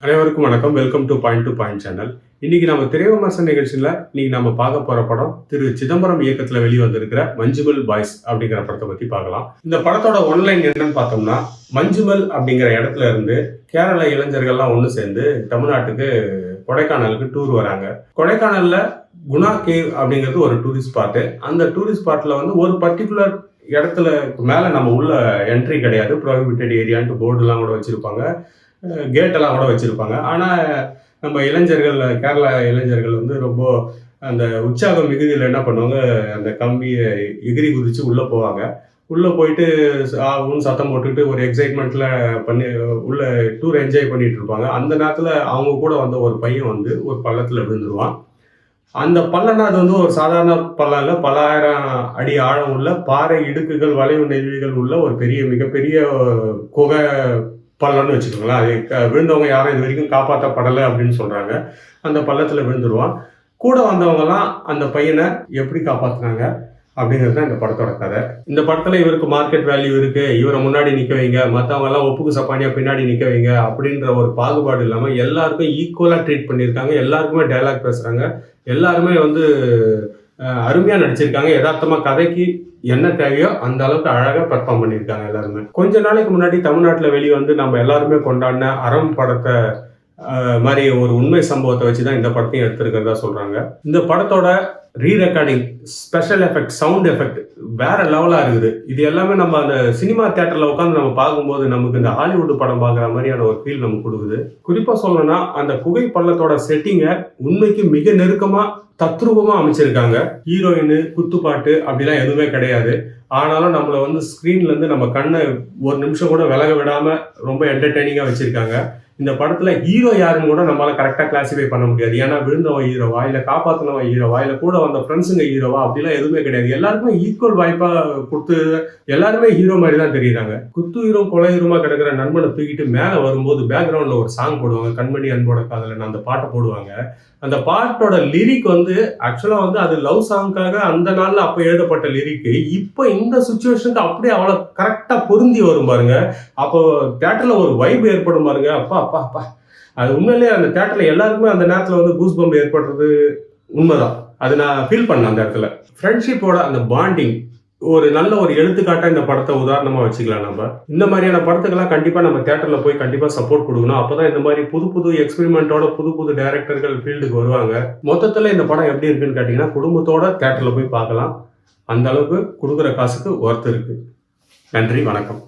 அனைவருக்கும் வணக்கம். Welcome to point channel. இன்னைக்கு நம்ம திரை விமர்சன நிகழ்ச்சியில இன்னைக்கு நம்ம பார்க்க போற படம் திரு சிதம்பரம் இயக்கத்துல வெளிவந்திருக்கிற மஞ்சுமல் பாய்ஸ் அப்படிங்கிற படத்தை பத்தி பார்க்கலாம். இந்த படத்தோட ஒன்லைன் என்னன்னு பார்த்தோம்னா, மஞ்சுமல் அப்படிங்கிற இடத்துல இருந்து கேரள இளைஞர்கள்லாம் ஒன்று சேர்ந்து தமிழ்நாட்டுக்கு கொடைக்கானலுக்கு டூர் வராங்க. கொடைக்கானல்ல குணா கேவ் அப்படிங்கிறது ஒரு டூரிஸ்ட் ஸ்பாட்டு. அந்த டூரிஸ்ட் ஸ்பாட்ல வந்து ஒரு பர்டிகுலர் இடத்துல மேல நம்ம உள்ள என்ட்ரி கிடையாது. ப்ரோஹிபிட்டட் ஏரியான்ட்டு போர்டுலாம் கூட வச்சிருப்பாங்க. கேட்டெல்லாம் கூட வச்சிருப்பாங்க. ஆனால் நம்ம இளைஞர்கள், கேரளா இளைஞர்கள் வந்து ரொம்ப அந்த உற்சாகம் மிகுதியில் என்ன பண்ணுவாங்க, அந்த கம்பியை எகிரி குதிச்சு உள்ளே போவாங்க. உள்ளே போயிட்டு ஆவுன்னு சத்தம் போட்டுக்கிட்டு ஒரு எக்ஸைட்மெண்ட்டில் பண்ணி உள்ள டூர் என்ஜாய் பண்ணிட்டு இருப்பாங்க. அந்த நேரத்தில் அவங்க கூட வந்த ஒரு பையன் வந்து ஒரு பள்ளத்தில் விழுந்துருவான். அந்த பள்ளம்னா அது வந்து ஒரு சாதாரண பள்ளம் இல்லை, பல ஆயிரம் அடி ஆழம் உள்ள பாறை இடுக்குகள், வளைவு நெளிவுகள் உள்ள ஒரு மிகப்பெரிய குகை பள்ளம்னு வச்சுக்கோங்களேன். அது விழுந்தவங்க யாரும் இது வரைக்கும் காப்பாற்றப்படலை அப்படின்னு சொல்றாங்க. அந்த பள்ளத்துல விழுந்துருவான். கூட வந்தவங்கலாம் அந்த பையனை எப்படி காப்பாத்துனாங்க அப்படிங்கிறது தான் இந்த படத்தோட கதை. இந்த படத்துல இவருக்கு மார்க்கெட் வேல்யூ இருக்கு, இவரை முன்னாடி நிக்க வைங்க, மற்றவங்க எல்லாம் ஒப்புக்கு சப்பானியா பின்னாடி நிக்க வைங்க அப்படின்ற ஒரு பாகுபாடு இல்லாம எல்லாருக்கும் ஈக்குவலா ட்ரீட் பண்ணியிருக்காங்க. எல்லாருக்குமே டைலாக் பேசுறாங்க. எல்லாருமே வந்து அருமையா நடிச்சிருக்காங்க. யதார்த்தமா கதைக்கு என்ன தேவையோ அந்த அளவுக்கு அழகா பெர்ஃபார்ம் பண்ணியிருக்காங்க எல்லாருமே. கொஞ்ச நாளைக்கு முன்னாடி தமிழ்நாட்டில் வெளிவந்து நம்ம எல்லாருமே கொண்டாடின அறம் படத்தை மாதிரி ஒரு உண்மை சம்பவத்தை வச்சுதான் இந்த படத்தையும் எடுத்திருக்கிறதா சொல்றாங்க. இந்த படத்தோட re-recording, special effect, sound effect வேற லெவலா இருக்குது. இது எல்லாமே நம்ம அந்த சினிமா தியேட்டர்ல உட்காந்து நம்ம பார்க்கும்போது நமக்கு இந்த ஹாலிவுட் படம் பார்க்குற மாதிரியான ஒரு ஃபீல் நமக்கு கொடுக்குது. குறிப்பா சொல்லணும்னா அந்த குகை பள்ளத்தோட செட்டிங்கை உண்மைக்கு மிக நெருக்கமா தத்ரூபமா அமைச்சிருக்காங்க. ஹீரோயின், குத்துப்பாட்டு அப்படிலாம் எதுவுமே கிடையாது. ஆனாலும் நம்மளை வந்து ஸ்க்ரீன்ல இருந்து நம்ம கண்ணை ஒரு நிமிஷம் கூட விலக விடாம ரொம்ப என்டர்டெய்னிங்கா வச்சிருக்காங்க. இந்த படத்துல ஹீரோ யாருன்னு கூட நம்மளால கரெக்டா கிளாசிஃபை பண்ண முடியாது. ஏன்னா விழுந்தவன் ஹீரோவா, இல்ல காப்பாத்தினவன் ஹீரோவா, இல்ல கூட வந்த ஃப்ரெண்ட்ஸுங்க ஹீரோவா அப்படிலாம் எதுவுமே கிடையாது. எல்லாருக்குமே ஈக்குவல் வாய்ப்பா கொடுத்து எல்லாருமே ஹீரோ மாதிரி தான் தெரியுறாங்க. குத்து ஹீரோ கொலை ஹீரோமா கிடக்கிற நண்பனை தூக்கிட்டு மேல வரும்போது பேக்ரவுண்ட்ல ஒரு சாங் போடுவாங்க, கண்மணி அன்போட காதலன், அந்த பாட்டை போடுவாங்க. அந்த பாட்டோட லிரிக் வந்து ஆக்சுவலா வந்து அது லவ் சாங்காக அந்த நாள்ல அப்ப எழுதப்பட்ட லிரிக் இப்போ இந்த சுச்சுவேஷனுக்கு அப்படியே அவ்வளவு கரெக்டா பொருந்தி வரும் பாருங்க. அப்போ தியேட்டர்ல ஒரு வைப் ஏற்படும் பாருங்க. அப்பா அப்பா அப்பா, அது உண்மையிலேயே அந்த தியேட்டர்ல எல்லாருக்குமே அந்த நேரத்துல வந்து கூஸ் பம்ப் ஏற்படுறது உண்மைதான். அது நான் ஃபீல் பண்ணேன் அந்த இடத்துல. ஃப்ரெண்ட்ஷிப்போட அந்த பாண்டிங் ஒரு நல்ல ஒரு எடுத்துக்காட்டா இந்த படத்தை உதாரணமா வச்சுக்கலாம். நம்ம இந்த மாதிரியான படத்துக்கெல்லாம் கண்டிப்பா நம்ம தியேட்டர்ல போய் கண்டிப்பா சப்போர்ட் கொடுக்கணும். அப்பதான் இந்த மாதிரி புது எக்ஸ்பெரிமெண்டோட புது டைரக்டர்கள் ஃபீல்டுக்கு வருவாங்க. மொத்தத்துல இந்த படம் எப்படி இருக்குன்னு கேட்டீங்கன்னா, குடும்பத்தோட தியேட்டர்ல போய் பார்க்கலாம். அந்த அளவுக்கு கொடுக்குற காசுக்கு ஒர்த் இருக்கு. நன்றி, வணக்கம்.